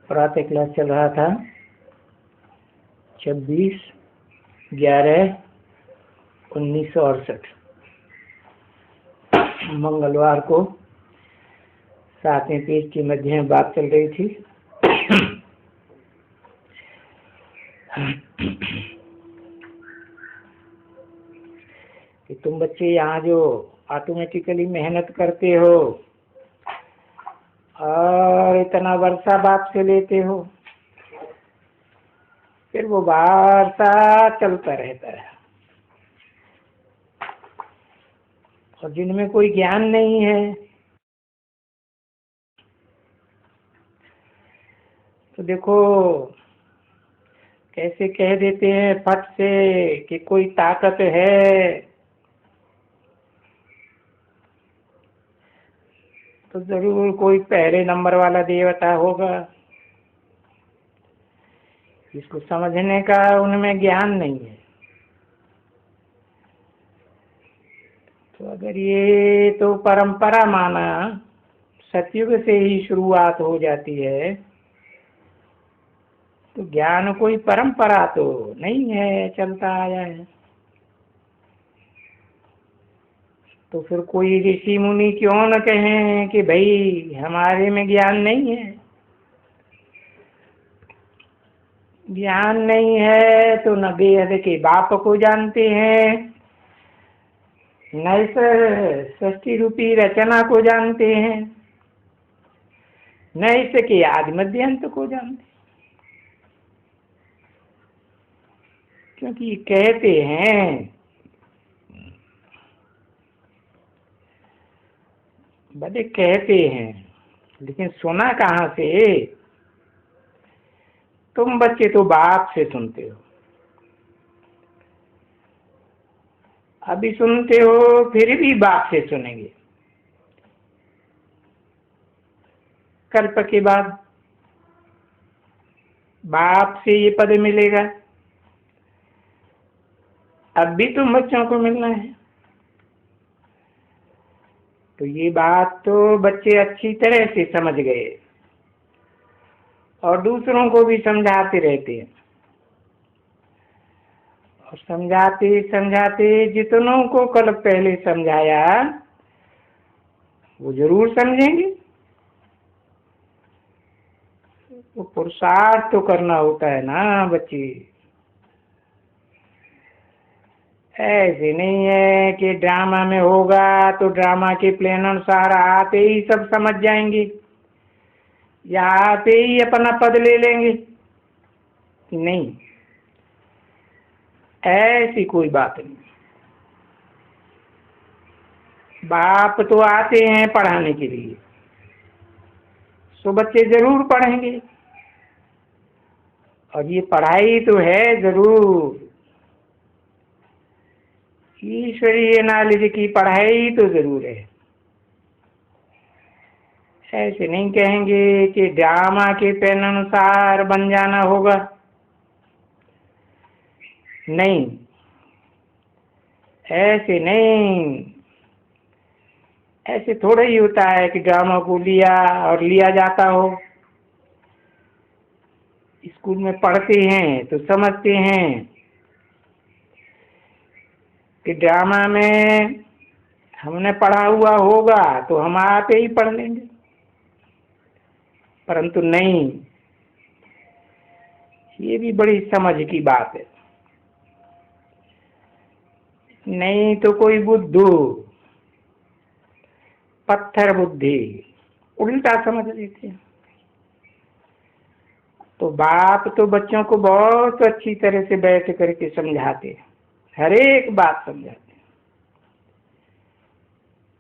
प्रातः क्लास चल रहा था 26/11/1968 मंगलवार को 7वें पेज के मध्य में बात चल रही थी। कि तुम बच्चे यहाँ जो ऑटोमेटिकली मेहनत करते हो और इतना वर्षा बाप से लेते हो, फिर वो वार्ता चलता रहता है और जिनमें कोई ज्ञान नहीं है तो देखो कैसे कह देते हैं फट से कि कोई ताकत है, तो जरूर कोई पहले नंबर वाला देवता होगा। इसको समझने का उनमें ज्ञान नहीं है। तो अगर ये तो परंपरा माना, सतयुग से ही शुरुआत हो जाती है, तो ज्ञान कोई परंपरा तो नहीं है, चलता आया है। तो फिर कोई ऋषि मुनि क्यों न कहें कि भाई हमारे में ज्ञान नहीं है। ज्ञान नहीं है तो न बेहद के बाप को जानते हैं, न इस सृष्टि रूपी रचना को जानते हैं, न इसके आदि मध्य अंत को जानते हैं। क्योंकि कहते हैं, बड़े कहते हैं, लेकिन सुना कहाँ से? तुम बच्चे तो बाप से सुनते हो, अभी सुनते हो, फिर भी बाप से सुनेंगे। कल्प के बाद बाप से ये पद मिलेगा, अब भी तुम बच्चों को मिलना है। तो ये बात तो बच्चे अच्छी तरह से समझ गए और दूसरों को भी समझाते रहते हैं। और समझाते समझाते जितनों को कल पहले समझाया वो जरूर समझेंगे। तो पुरुषार्थ तो करना होता है ना बच्चे। ऐसे नहीं है कि ड्रामा में होगा तो ड्रामा के प्लान अनुसार आते ही सब समझ जाएंगे या आते ही अपना पद ले लेंगे। नहीं, ऐसी कोई बात नहीं। बाप तो आते हैं पढ़ाने के लिए, तो बच्चे जरूर पढ़ेंगे। और ये पढ़ाई तो है जरूर, ईश्वरीय नॉलेज की पढ़ाई तो जरूर है। ऐसे नहीं कहेंगे कि ड्रामा के पेन अनुसार बन जाना होगा। नहीं, ऐसे नहीं। ऐसे थोड़ा ही होता है कि ड्रामा को लिया और लिया जाता हो। स्कूल में पढ़ते हैं तो समझते हैं कि ड्रामा में हमने पढ़ा हुआ होगा तो हम आते ही पढ़ लेंगे, परंतु नहीं। ये भी बड़ी समझ की बात है। नहीं तो कोई बुद्धू, पत्थर बुद्धि, उल्टा समझ लेते हैं। तो बाप तो बच्चों को बहुत अच्छी तरह से बैठ करके समझाते हैं, हर एक बात समझाते हैं।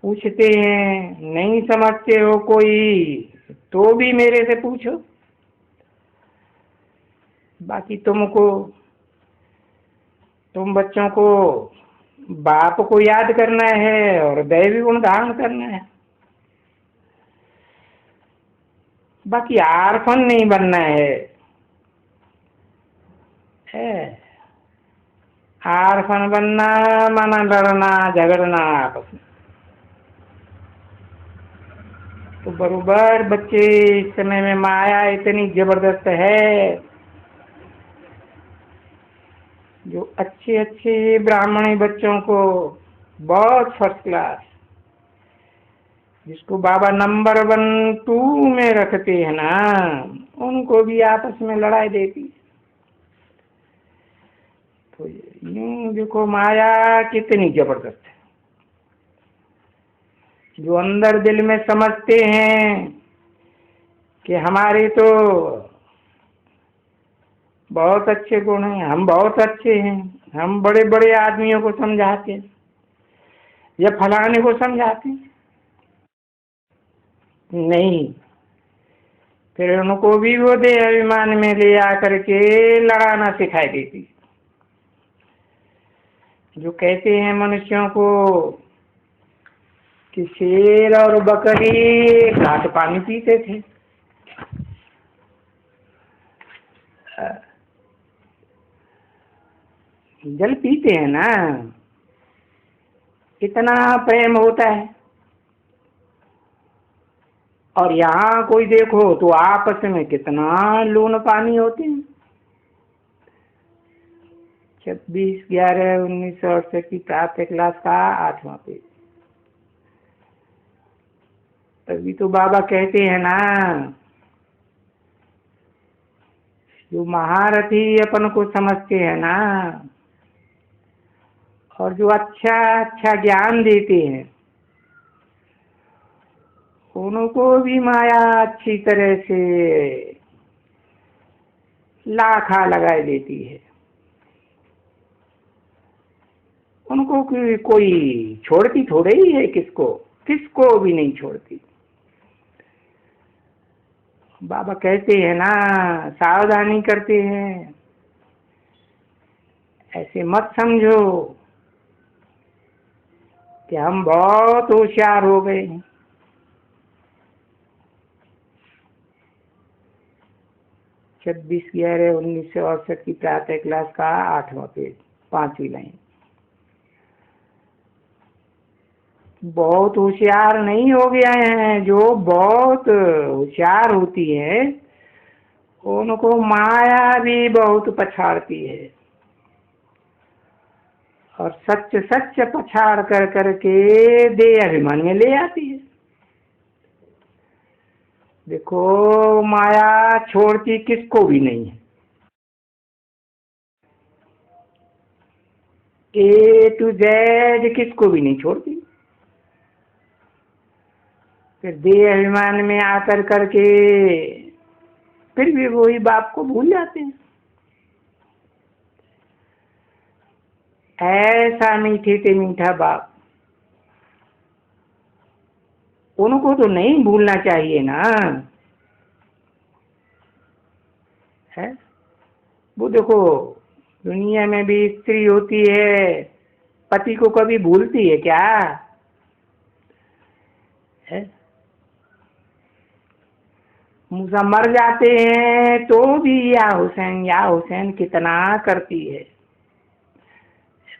पूछते हैं, नहीं समझते हो कोई तो भी मेरे से पूछो। बाकी तुम बच्चों को बाप को याद करना है और दैवी गुण धारण करना है। बाकी आर्फन नहीं बनना है। आर्फन बनना माना लड़ना झगड़ना आपस में। तो बरोबर बच्चे इस समय में माया इतनी जबरदस्त है, जो अच्छे अच्छे ब्राह्मणी बच्चों को बहुत फर्स्ट क्लास, जिसको बाबा नंबर 1 2 में रखते हैं ना, उनको भी आपस में लड़ाई देती। तो यूं देखो माया कितनी जबरदस्त है। जो अंदर दिल में समझते हैं कि हमारे तो बहुत अच्छे गुण हैं, हम बहुत अच्छे हैं, हम बड़े बड़े आदमियों को समझाते हैं या फलाने को समझाते हैं, नहीं, फिर उनको भी वो देह अभिमान में ले आकर के लड़ाना सिखाई देती। जो कहते हैं मनुष्यों को कि शेर और बकरी घाट पानी पीते थे, जल पीते हैं ना, इतना प्रेम होता है। और यहाँ कोई देखो तो आपस में कितना लून पानी होते हैं। 26/11/1968 की प्रातः क्लास का 8वां पेज। तभी तो बाबा कहते हैं ना, जो महारथी अपन को समझते हैं ना, और जो अच्छा अच्छा ज्ञान देते हैं, उनको भी माया अच्छी तरह से लाखा लगाए देती है। उनको कोई छोड़ती थोड़े ही है, किसको किसको भी नहीं छोड़ती। बाबा कहते हैं ना, सावधानी करते हैं, ऐसे मत समझो कि हम बहुत होशियार हो गए हैं। 26/11/1968 की प्रातः क्लास का 8वां पेज, 5वीं लाइन। बहुत होशियार नहीं हो गया है। जो बहुत होशियार होती है उनको माया भी बहुत पछाड़ती है, और सच सच पछाड़ कर करके देह अभिमान में ले आती है। देखो माया छोड़ती किसको भी नहीं है। A to Z किसको भी नहीं छोड़ती। फिर देह अभिमान में आकर करके फिर भी वही बाप को भूल जाते हैं। ऐसा मीठे से मीठा बाप, उनको तो नहीं भूलना चाहिए ना है। वो देखो दुनिया में भी स्त्री होती है, पति को कभी भूलती है क्या है? मूसा मर जाते हैं तो भी या हुसैन कितना करती है।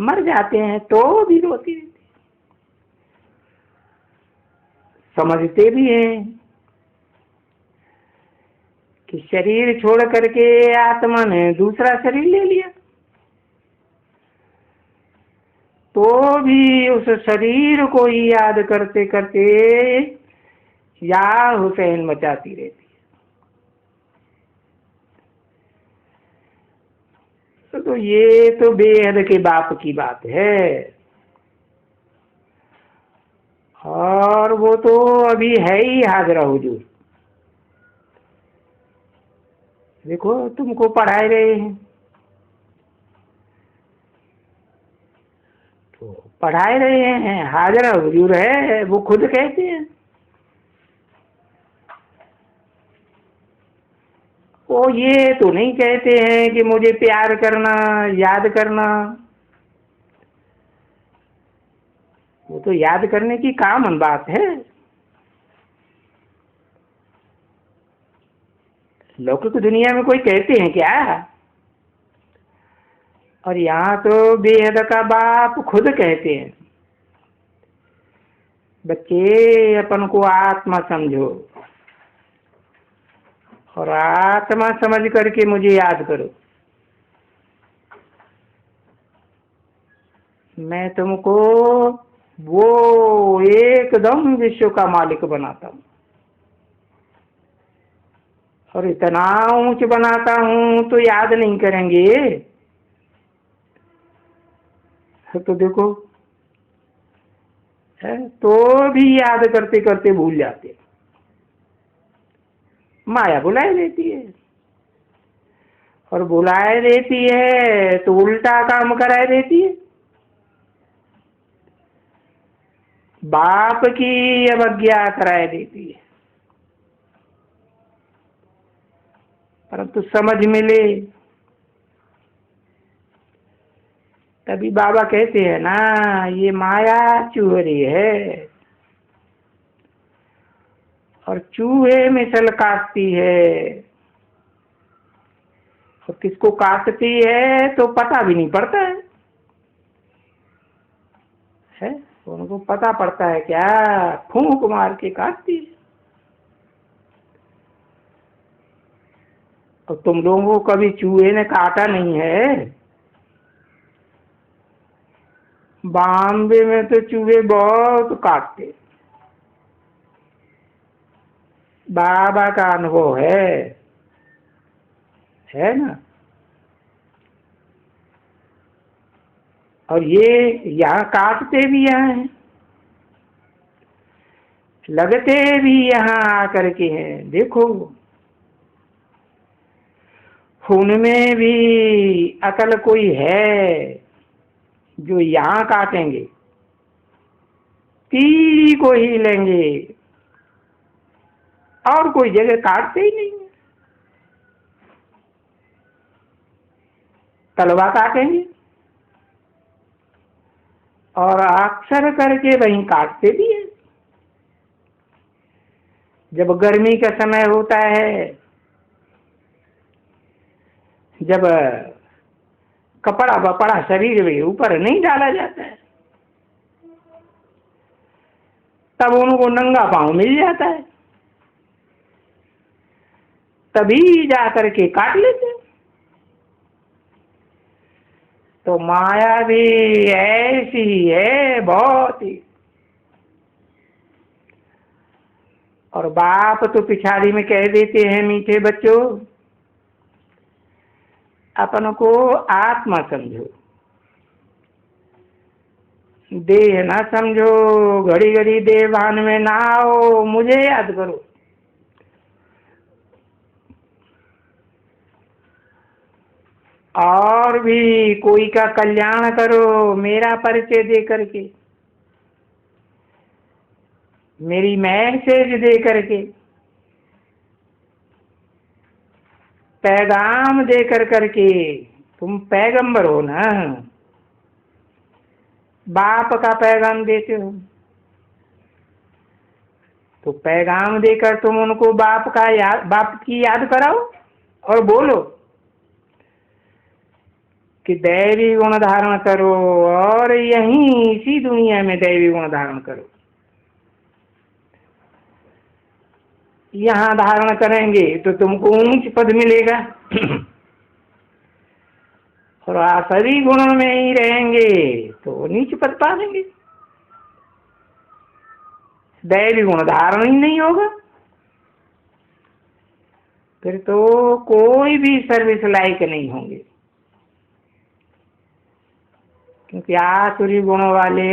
मर जाते हैं तो भी रोती रहती, समझते भी हैं कि शरीर छोड़ करके आत्मा ने दूसरा शरीर ले लिया, तो भी उस शरीर को ही याद करते करते या हुसैन मचाती रहती है। तो ये तो बेहद के बाप की बात है, और वो तो अभी है ही हाजरा हुजूर। देखो तुमको पढ़ाए रहे हैं, तो पढ़ाए रहे हैं, हाजरा हुजूर है, वो खुद कहते हैं। वो ये तो नहीं कहते हैं कि मुझे प्यार करना, याद करना। वो तो याद करने की कॉमन बात है। लौकिक दुनिया में कोई कहते हैं क्या? और यहाँ तो बेहद का बाप खुद कहते हैं, बच्चे अपन को आत्मा समझो और आत्मा समझ करके मुझे याद करो। मैं तुमको वो एकदम विश्व का मालिक बनाता हूँ और इतना ऊंच बनाता हूँ तो याद नहीं करेंगे। तो देखो है, तो भी याद करते करते भूल जाते। माया बुलाए देती है और बुलाए देती है तो उल्टा काम कराए देती है। बाप की अवज्ञा कराए देती है। परंतु समझ मिले तभी बाबा कहते हैं ना, ये माया चूहरी है और चूहे मिसल काटती है और किसको काटती है तो पता भी नहीं पड़ता है? उनको पता पड़ता है क्या? फूंक मार के काटती है। और तुम लोगों को कभी चूहे ने काटा नहीं है? बॉम्बे में तो चूहे बहुत काटते। बाबा का अनुभव है ना। और ये यहाँ काटते भी यहाँ हैं, लगते भी यहाँ आकर के हैं। देखो उनमें भी अकल कोई है जो यहाँ काटेंगे, तीर को ही लेंगे और कोई जगह काटते ही नहीं। तलवा काटेंगे और अक्सर करके वहीं काटते भी है। जब गर्मी का समय होता है, जब कपड़ा बपड़ा शरीर में ऊपर नहीं डाला जाता है, तब उनको नंगा पांव मिल जाता है, तभी जा करके काट लेते। तो माया भी ऐसी ही है बहुत ही। और बाप तो पिछाड़ी में कह देते हैं, मीठे बच्चों अपन को आत्मा समझो, देह ना समझो, घड़ी घड़ी देह भान में ना आओ, मुझे याद करो। और भी कोई का कल्याण करो मेरा परिचय दे करके, मेरी मैसेज दे करके, पैगाम दे करके। तुम पैगंबर हो ना, बाप का पैगाम देते हो। तो पैगाम देकर तुम उनको बाप की याद कराओ और बोलो कि दैवी गुण धारण करो और यहीं इसी दुनिया में दैवी गुण धारण करो। यहाँ धारण करेंगे तो तुमको ऊंच पद मिलेगा और आसरी गुणों में ही रहेंगे तो नीच पद पा लेंगे। दैवी गुण धारण ही नहीं होगा, फिर तो कोई भी सर्विस लायक नहीं होंगे। क्योंकि आसुरी गुणों वाले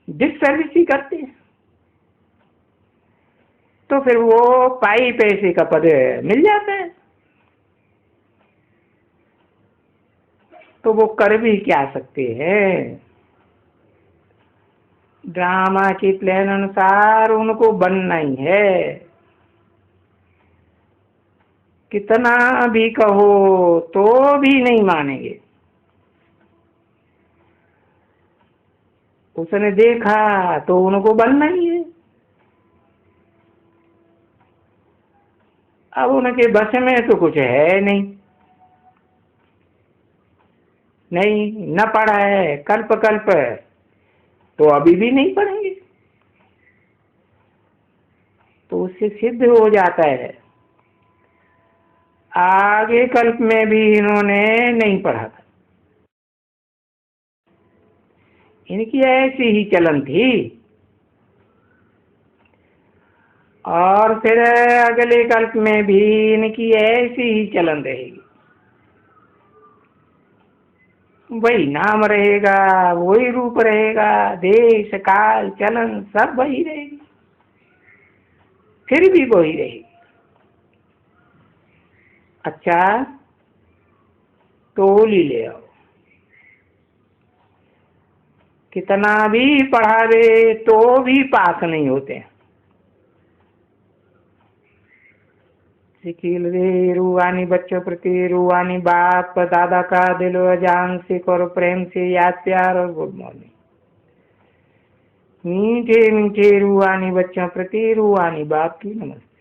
डिसर्विस ही करते हैं, तो फिर वो पाई पैसे का पद मिल जाता है, तो वो कर भी क्या सकते हैं। ड्रामा की प्लान अनुसार उनको बनना ही है। कितना भी कहो तो भी नहीं मानेंगे। उसने देखा तो उनको बनना ही है। अब उनके बस में तो कुछ है नहीं, न पढ़ा है कल्प कल्प, तो अभी भी नहीं पढ़ेंगे। तो उससे सिद्ध हो जाता है। आगे कल्प में भी इन्होंने नहीं पढ़ा था, इनकी ऐसी ही चलन थी। और फिर अगले कल्प में भी इनकी ऐसी ही चलन रहेगी, वही नाम रहेगा, वही रूप रहेगा, देश काल चलन सब वही रहेगी, फिर भी वही रहेगी। अच्छा टोली ले आओ, कितना भी पढ़ावे तो भी पास नहीं होते हैं। सिकिल रे रूहानी बच्चों प्रति रूहानी बाप दादा का दिल जान से करो प्रेम से याद प्यार और गुड मॉर्निंग। मीठे मीठे रूहानी बच्चों प्रति रूहानी बाप की नमस्ते।